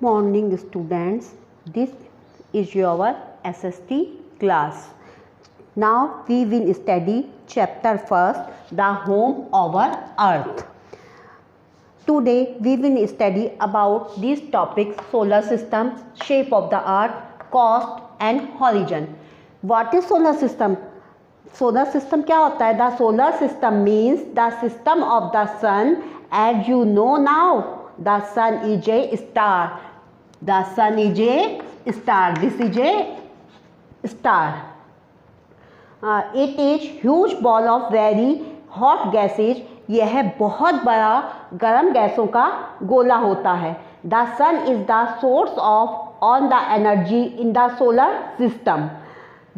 morning students, this is your SST class. Now we will study chapter first, the home over earth. Today we will study about these topics: solar system, shape of the earth, cost and horizon. What is solar system? Solar system क्या होता है? The solar system means the system of the sun. As you know now, the sun is a star. The sun is a star. This is a star. It is huge ball of very hot gases. यह बहुत बड़ा गर्म गैसों का गोला होता है. The sun is the source of on the energy in the solar system.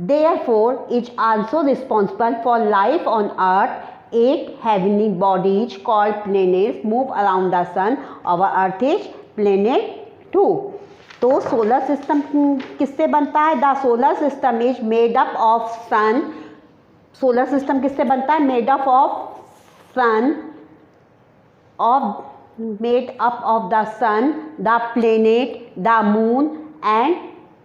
Therefore, is also responsible for life on Earth. 8 heavenly bodies called planets move around the sun. Our Earth is planet 2. तो solar system किससे बनता है? The solar system is made up of sun. Solar system किससे बनता है? Made up of sun, made up of the sun, the planet, the moon and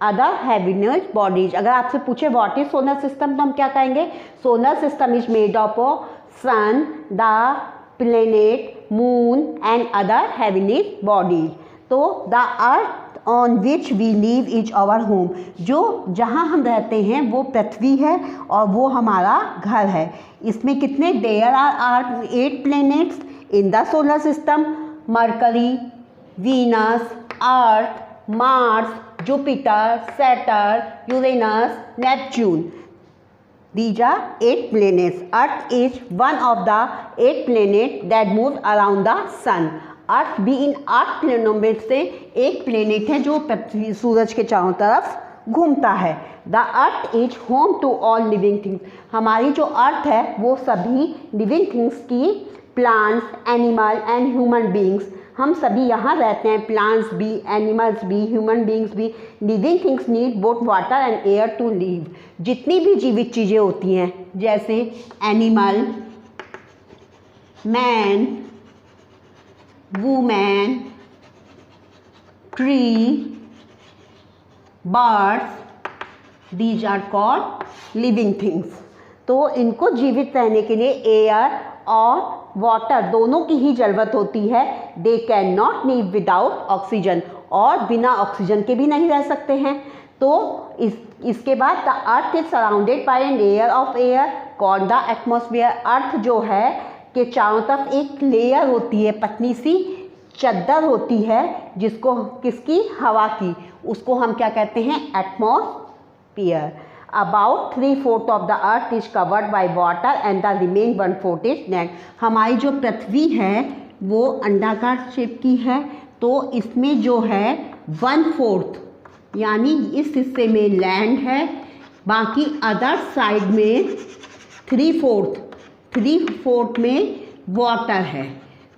other heavenly bodies. अगर आपसे पूछे व्हाट इज सोलर सिस्टम तो हम क्या कहेंगे? Solar system is made up of sun, the planet, moon and other heavenly bodies. तो the earth on which we live is our home. जो जहाँ हम रहते हैं वो पृथ्वी है और वो हमारा घर है. इसमें कितने? There are 8 planets in the solar system. Mercury, Venus, Earth, Mars, Jupiter, Saturn, Uranus, Neptune. These are 8 planets. Earth is one of the 8 planets that move around the sun. Earth भी इन 8 प्लेनों में से एक प्लेनेट है जो पृथ्वी सूरज के चारों तरफ घूमता है. The Earth is home to all living things. हमारी जो अर्थ है वो सभी लिविंग थिंग्स की, plants, animal and human beings, हम सभी यहाँ रहते हैं. प्लांट्स भी, एनिमल्स भी, ह्यूमन बींग्स भी. Living things need both water and air to live. जितनी भी जीवित चीज़ें होती हैं जैसे animal, man, women, tree, birds, these are called living things. तो इनको जीवित रहने के लिए एयर और वाटर दोनों की ही ज़रूरत होती है. They can not live without oxygen. और बिना ऑक्सीजन के भी नहीं रह सकते हैं. तो इसके बाद the earth is surrounded by an layer of air called the atmosphere. Earth जो है कि चारों तरफ एक लेयर होती है, पतली सी चद्दर होती है जिसको, किसकी? हवा की. उसको हम क्या कहते हैं? Atmosphere. About 3/4 of the earth is covered by water and the remaining 1/4 is land. हमारी जो पृथ्वी है वो अंडाकार शेप की है. तो इसमें जो है 1/4 यानी इस हिस्से में लैंड है, बाकी अदर साइड में 3/4 में वाटर है.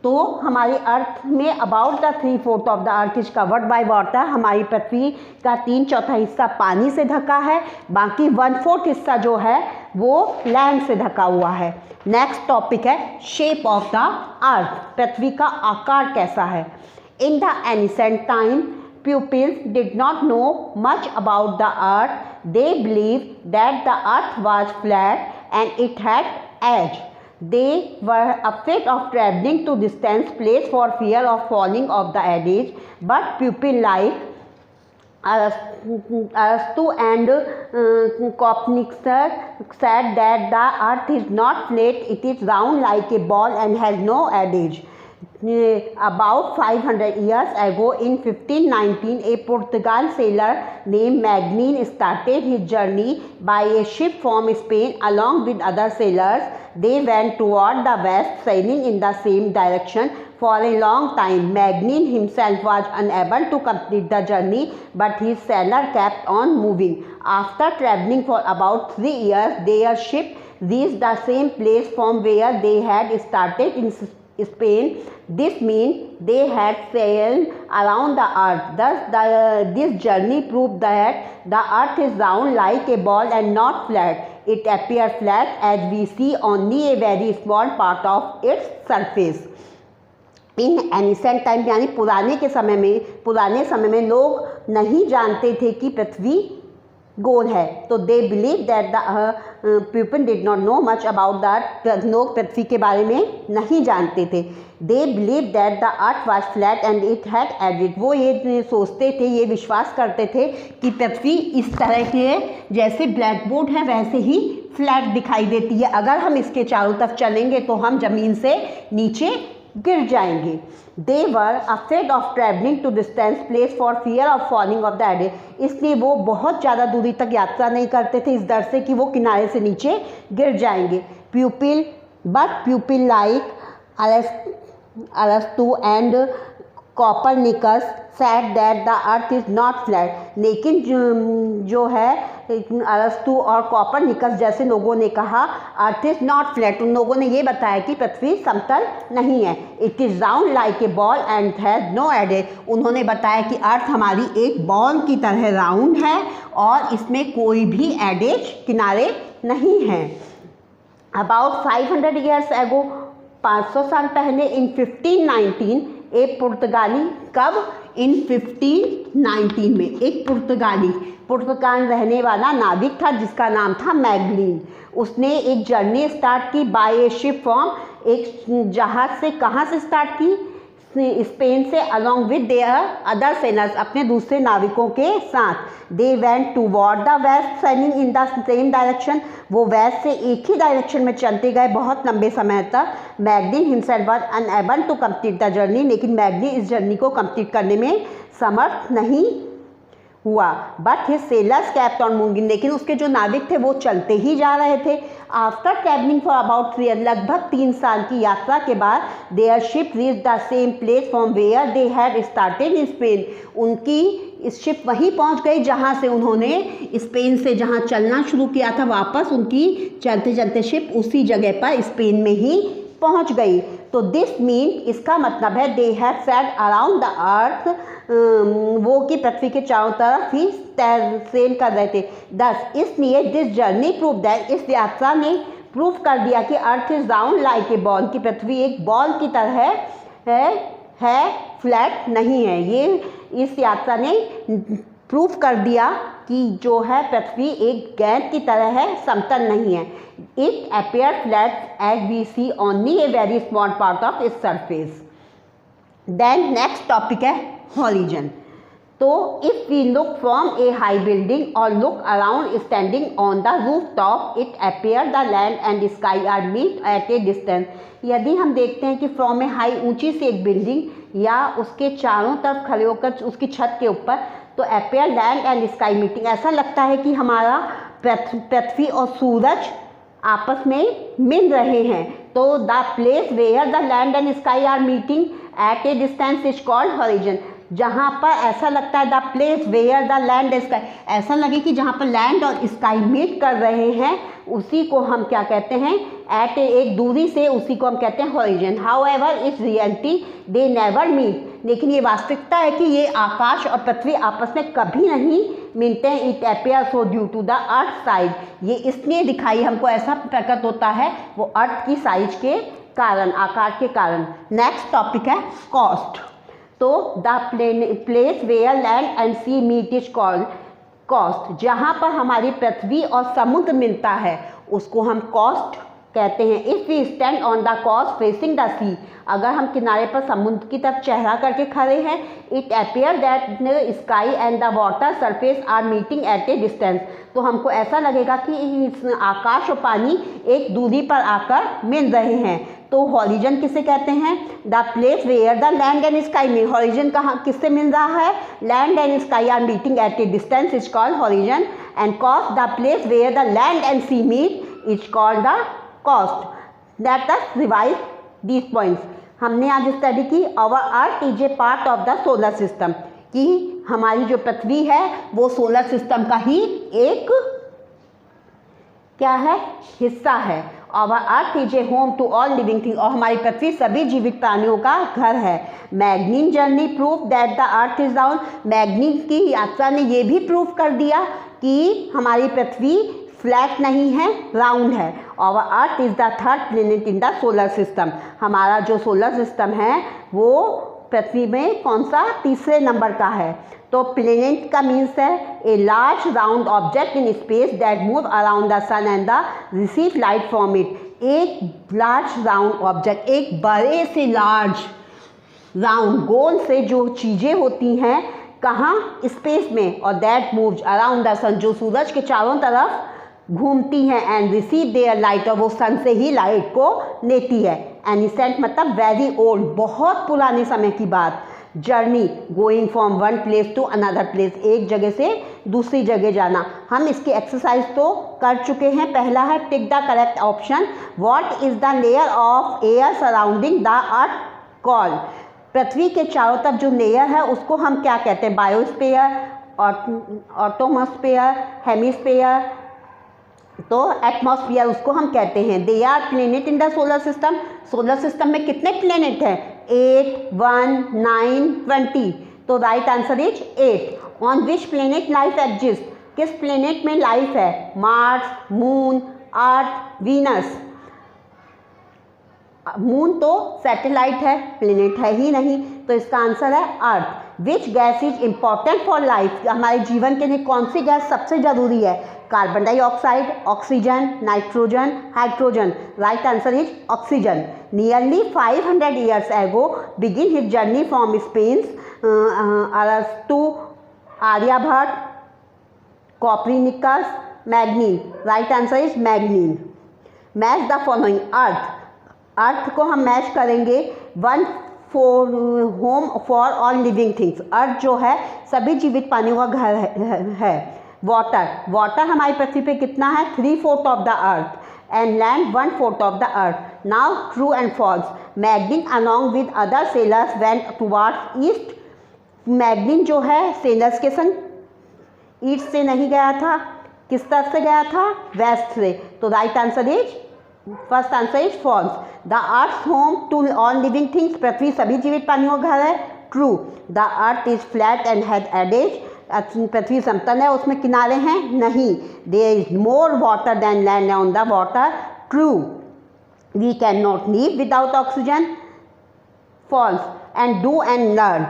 तो हमारी अर्थ में about the 3/4 of the earth is covered by water. हमारी पृथ्वी का 3/4 हिस्सा पानी से ढका है, बाकी 1/4 हिस्सा जो है वो लैंड से ढका हुआ है. नेक्स्ट टॉपिक है शेप ऑफ द अर्थ. पृथ्वी का आकार कैसा है? In the ancient time peoples did not know much about the earth. They believe that the earth was flat and it had edge. They were afraid of traveling to distant place for fear of falling off the edge. But people like Aristotle and Copernicus said that the earth is not flat, it is round like a ball and has no edge. About 500 years ago in 1519, a Portugal sailor named Magellan started his journey by a ship from Spain along with other sailors. They went toward the west, sailing in the same direction for a long time. Magellan himself was unable to complete the journey, but his sailor kept on moving. After traveling for about 3 years, their ship reached the same place from where they had started in Spain. This means they had sailed around the earth. Thus, this journey proved that the earth is round like a ball and not flat. It appears flat as we see only a very small part of its surface. In ancient time यानी पुराने समय में लोग नहीं जानते थे कि पृथ्वी गोल है। तो दे believe that the people did not know much about that, लोग पृथ्वी के बारे में नहीं जानते थे। दे believe that the earth was flat and it had agit, वो ये सोचते थे, ये विश्वास करते थे कि पृथ्वी इस तरह के जैसे ब्लैक बोर्ड है वैसे ही फ्लैट दिखाई देती है, अगर हम इसके चारों तरफ चलेंगे तो हम ज़मीन से नीचे गिर जाएंगे। They were afraid of travelling to distance place for fear of falling off the edge, इसलिए वो बहुत ज़्यादा दूरी तक यात्रा नहीं करते थे इस डर से कि वो किनारे से नीचे गिर जाएंगे। प्यूपिल लाइक अरस्तु and Copernicus said that the earth is not flat, लेकिन जो है अरस्तु और कॉपरनिकस जैसे लोगों ने कहा अर्थ इज़ नॉट फ्लैट, उन लोगों ने ये बताया कि पृथ्वी समतल नहीं है। It is round like a ball and has no edge, उन्होंने बताया कि अर्थ हमारी एक बॉल की तरह राउंड है और इसमें कोई भी एडेज किनारे नहीं हैं। अबाउट 500 ईयर्स एगो, 500 साल पहले, इन 1519 एक पुर्तगाली, कब, इन 1519 में एक पुर्तगाल रहने वाला नाविक था जिसका नाम था मैगलिन। उसने एक जर्नी स्टार्ट की बाय ए शिप फ्रॉम, एक जहाज़ से, कहाँ से स्टार्ट की, स्पेन से, along with their other sailors, अपने दूसरे नाविकों के साथ। They went toward the west sailing in the same direction, वो वेस्ट से एक ही डायरेक्शन में चलते गए बहुत लंबे समय तक। Magellan himself was unable to complete the journey, लेकिन मैगलिन इस जर्नी को कंप्लीट करने में समर्थ नहीं हुआ। But his sellers kept on moving, लेकिन उसके जो नाविक थे वो चलते ही जा रहे थे। आफ्टर ट्रैवलिंग फॉर अबाउट 3 लगभग 3 साल की यात्रा के बाद their ship reach the same place from where they had started in Spain, उनकी इस शिप वहीं पहुंच गई जहां से उन्होंने स्पेन से जहां चलना शुरू किया था, वापस उनकी चलते चलते शिप उसी जगह पर स्पेन में ही पहुंच गई। तो दिस मीन, इसका मतलब है they have sailed around the earth, वो कि पृथ्वी के चारों तरफ ही सेल कर रहे थे। दस, इसलिए दिस जर्नी प्रूव दैट, इस यात्रा ने प्रूव कर दिया कि अर्थ is round like a ball, कि पृथ्वी एक बॉल की तरह है, फ्लैट नहीं है। ये इस यात्रा ने प्रूव कर दिया कि जो है पृथ्वी एक गेंद की तरह है, समतल नहीं है। It appear flat as we see only a very small part of its surface. Then next topic है हॉरिजन। तो if we look from a high building और look around standing on the roof top, it appear the land and sky are meet at a distance. यदि हम देखते हैं कि from a high, ऊंची सी एक बिल्डिंग या उसके चारों तरफ खड़े होकर उसकी छत के ऊपर, तो appear land and sky meeting, ऐसा लगता है कि हमारा पृथ्वी और सूरज आपस में मिल रहे हैं। तो the place where the land and sky are meeting at a distance is called horizon. जहाँ पर ऐसा लगता है the place where the land sky, ऐसा लगे कि जहाँ पर लैंड और स्काई मीट कर रहे हैं, उसी को हम क्या कहते हैं, एट एक दूरी से, उसी को हम कहते हैं हॉरिजन। हाउएवर इस रियलिटी दे नेवर मीट, लेकिन ये वास्तविकता है कि ये आकाश और पृथ्वी आपस में कभी नहीं मिलते हैं। It appear so due to the earth size, ये इसलिए दिखाई हमको ऐसा प्रकट होता है, वो अर्थ की साइज के कारण, आकार के कारण। नेक्स्ट टॉपिक है कॉस्ट। तो the place where land and sea meet is called coast. जहाँ पर हमारी पृथ्वी और समुद्र मिलता है उसको हम कॉस्ट कहते हैं। If we stand on the coast facing the sea, अगर हम किनारे पर समुद्र की तरफ चेहरा करके खड़े हैं, it appear that sky and the water surface are meeting at a distance, तो हमको ऐसा लगेगा कि आकाश और पानी एक दूरी पर आकर मिल रहे हैं। तो हॉरिजन किसे कहते हैं, the place where the land and sky में, हॉरिजन कहाँ किससे मिल रहा है, land and sky are meeting at a distance is called horizon. And coast, the place where the land and sea meet is called the coast. Let us revise these points. हमने आज study की our earth is a part of the solar system, कि हमारी जो पृथ्वी है वो solar system का ही एक क्या है, हिस्सा है। Our earth is a home to all living thing, और हमारी पृथ्वी सभी जीवित प्राणियों का घर है। Magellan journey prove that the earth is round, Magellan की यात्रा ने ये भी प्रूव कर दिया कि हमारी पृथ्वी फ्लैट नहीं है, राउंड है। और earth is the third planet in the solar system. हमारा जो सोलर सिस्टम है वो पृथ्वी में कौन सा, तीसरे नंबर का है। तो प्लेनेट का मीन्स है a large round object in space that move around the sun and the receive light from it. एक लार्ज राउंड ऑब्जेक्ट, एक बड़े से लार्ज राउंड गोल से जो चीज़ें होती हैं कहाँ, स्पेस में, और दैट मूव्स अराउंड द सन, जो सूरज के चारों तरफ घूमती हैं, एंड रिसीव देयर लाइट, और वो सन से ही लाइट को लेती है। एनिसेंट मतलब वेरी ओल्ड, बहुत पुराने समय की बात। Journey going from one place to another place, एक जगह से दूसरी जगह जाना। हम इसकी एक्सरसाइज तो कर चुके हैं। पहला है tick the correct option. What is the layer of air surrounding the earth called. पृथ्वी के चारों तरफ जो लेयर है उसको हम क्या कहते हैं, बायोस्फीयर, ऑटोमॉस्फेयर, हेमिस्फीयर, तो एटमॉस्फेयर उसको हम कहते हैं। They are planet in the solar system. Solar system में कितने प्लेनेट हैं, 8, 1, 9, 20। तो right answer is 8। On which planet life exist, किस प्लेनेट में लाइफ है, Mars, moon, earth, Venus. Moon तो सैटेलाइट है, प्लेनेट है ही नहीं, तो इसका आंसर है earth. Which gas is important for life, हमारे जीवन के लिए कौन सी गैस सबसे ज़रूरी है, carbon dioxide, oxygen, nitrogen, hydrogen. Right answer is oxygen. Nearly 500 years ago begin his journey from Spain to Aryabhata, Copernicus, Magellan. Right answer is Magellan. Match the following. Earth को हम मैच करेंगे, one for home for all living things. Earth जो है सभी जीवित प्राणियों का घर है। वाटर हमारी पृथ्वी पे कितना है, 3/4 of the earth, and land 1/4 of the earth. Now true and false. Magellan along with other sailors went towards east. Magellan जो है सेलर्स के संग ईस्ट से नहीं गया था, किस तरफ से गया था, वेस्ट से। तो right answer is, first answer is false. The earth home to all living things. पृथ्वी सभी जीवित प्राणियों का घर है, true. The earth is flat and had edges. पृथ्वी समतल है, उसमें किनारे हैं, नहीं। There is more water than land on the water, true. We can not live without oxygen, false. And do and learn.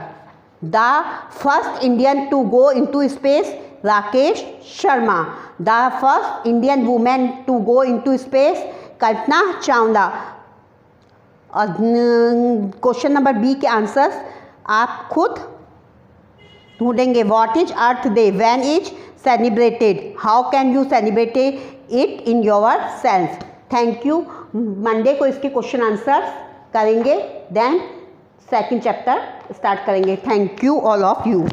The first Indian to go into space, Rakesh Sharma. The first Indian women to go into space, Kalpana Chawla. और question number B के answers आप खुद ढूंढेंगे। What is earth day, when is celebrated, how can you celebrate it in your self. Thank you. Monday को इसके question answers करेंगे, then second chapter start करेंगे। Thank you all of you.